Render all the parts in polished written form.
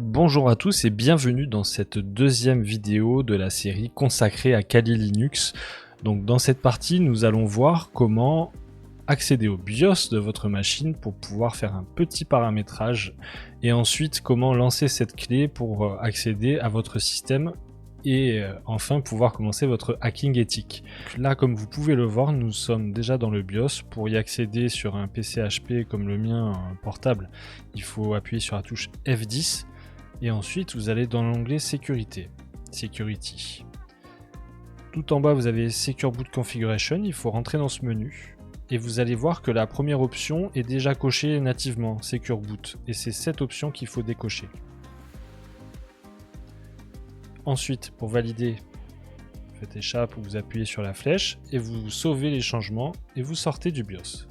Bonjour à tous et bienvenue dans cette deuxième vidéo de la série consacrée à Kali Linux. Donc dans cette partie, nous allons voir comment accéder au BIOS de votre machine pour pouvoir faire un petit paramétrage et ensuite comment lancer cette clé pour accéder à votre système et enfin pouvoir commencer votre hacking éthique. Là, comme vous pouvez le voir, nous sommes déjà dans le BIOS. Pour y accéder sur un PC HP comme le mien, un portable, il faut appuyer sur la touche F10 et ensuite vous allez dans l'onglet Sécurité, Security. Tout en bas vous avez Secure Boot Configuration, il faut rentrer dans ce menu et vous allez voir que la première option est déjà cochée nativement, Secure Boot, et c'est cette option qu'il faut décocher. Ensuite, pour valider, vous faites échappe ou vous appuyez sur la flèche et vous sauvez les changements et vous sortez du BIOS.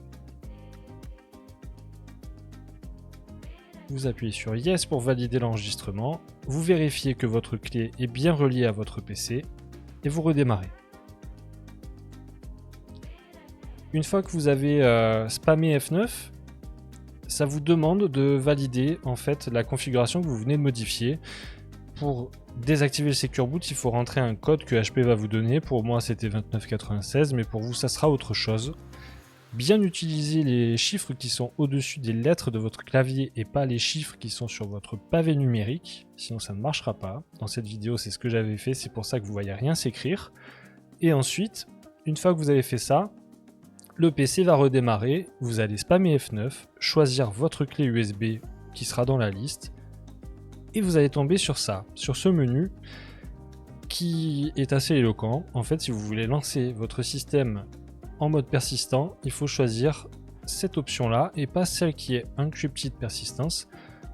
Vous appuyez sur Yes pour valider l'enregistrement, vous vérifiez que votre clé est bien reliée à votre PC et vous redémarrez. Une fois que vous avez spammé F9, ça vous demande de valider en fait la configuration que vous venez de modifier. Pour désactiver le Secure Boot, il faut rentrer un code que HP va vous donner. Pour moi, c'était 2996, mais pour vous, ça sera autre chose. Bien utiliser les chiffres qui sont au-dessus des lettres de votre clavier et pas les chiffres qui sont sur votre pavé numérique, sinon ça ne marchera pas. Dans cette vidéo, c'est ce que j'avais fait, c'est pour ça que vous voyez rien s'écrire. Et ensuite, une fois que vous avez fait ça, le PC va redémarrer, vous allez spammer F9, choisir votre clé USB qui sera dans la liste, et vous allez tomber sur ça, sur ce menu qui est assez éloquent. En fait, si vous voulez lancer votre système en mode persistant, il faut choisir cette option-là et pas celle qui est Encrypted Persistence.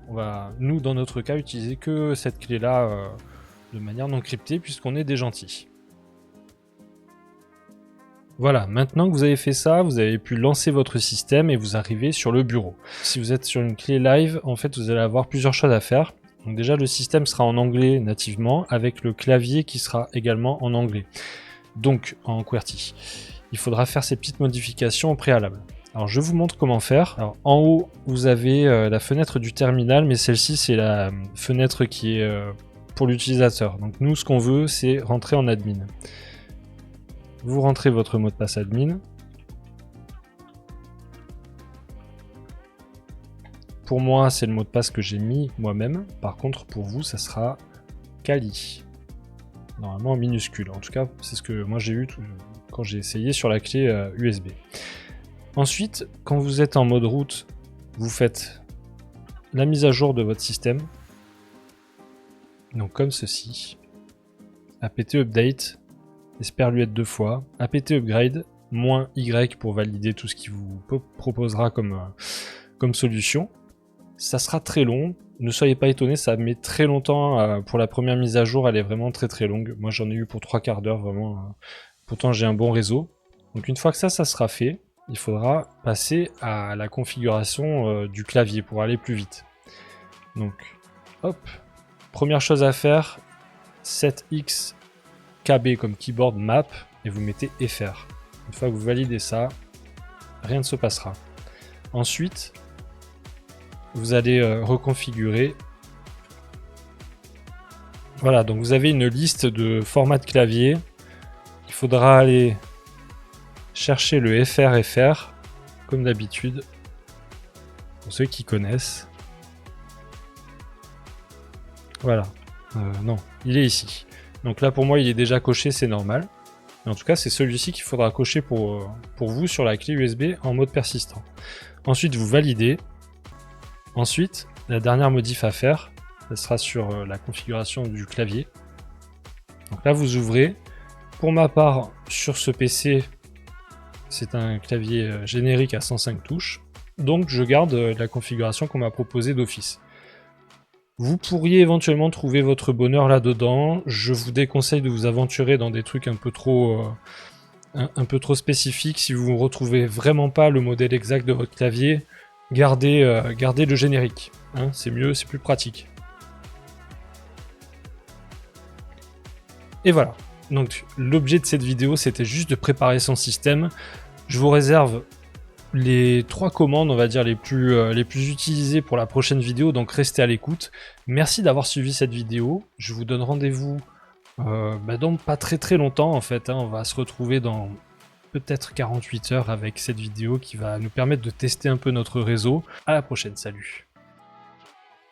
On va, nous, dans notre cas, utiliser que cette clé-là de manière non cryptée puisqu'on est des gentils. Voilà, maintenant que vous avez fait ça, vous avez pu lancer votre système et vous arrivez sur le bureau. Si vous êtes sur une clé live, en fait, vous allez avoir plusieurs choses à faire. Donc déjà, le système sera en anglais nativement, avec le clavier qui sera également en anglais, donc en QWERTY. Il faudra faire ces petites modifications au préalable. Alors je vous montre comment faire. Alors, en haut, vous avez la fenêtre du terminal, mais celle-ci, c'est la fenêtre qui est pour l'utilisateur. Donc nous, ce qu'on veut, c'est rentrer en admin. Vous rentrez votre mot de passe admin. Pour moi, c'est le mot de passe que j'ai mis moi-même. Par contre, pour vous, ça sera Kali. Normalement en minuscule. En tout cas, c'est ce que moi j'ai eu quand j'ai essayé sur la clé USB. Ensuite, quand vous êtes en mode root, vous faites la mise à jour de votre système. Donc comme ceci. apt update, espère lui être 2 fois. apt upgrade, -y pour valider tout ce qu'il vous proposera comme solution. Ça sera très long, ne soyez pas étonnés, ça met très longtemps pour la première mise à jour, elle est vraiment très longue. Moi j'en ai eu pour 3/4 d'heure vraiment, pourtant j'ai un bon réseau. Donc une fois que ça sera fait, il faudra passer à la configuration du clavier pour aller plus vite. Donc hop, première chose à faire, 7x KB comme keyboard map et vous mettez FR. Une fois que vous validez ça, rien ne se passera. Ensuite, vous allez reconfigurer. Voilà, donc vous avez une liste de formats de clavier. Il faudra aller chercher le FR, comme d'habitude, pour ceux qui connaissent. Voilà, non, il est ici. Donc là pour moi il est déjà coché, c'est normal. Mais en tout cas c'est celui-ci qu'il faudra cocher pour vous sur la clé USB en mode persistant. Ensuite vous validez. Ensuite, la dernière modif à faire, ça sera sur la configuration du clavier. Donc là, vous ouvrez. Pour ma part, sur ce PC, c'est un clavier générique à 105 touches. Donc, je garde la configuration qu'on m'a proposée d'office. Vous pourriez éventuellement trouver votre bonheur là-dedans. Je vous déconseille de vous aventurer dans des trucs un peu trop spécifiques. Si vous ne retrouvez vraiment pas le modèle exact de votre clavier, gardez le générique, hein, c'est mieux, c'est plus pratique. Et voilà, donc l'objet de cette vidéo c'était juste de préparer son système. Je vous réserve les 3 commandes, on va dire, les plus utilisées pour la prochaine vidéo, donc restez à l'écoute. Merci d'avoir suivi cette vidéo. Je vous donne rendez-vous dans pas très longtemps en fait, hein. On va se retrouver dans peut-être 48 heures avec cette vidéo qui va nous permettre de tester un peu notre réseau. À la prochaine, salut.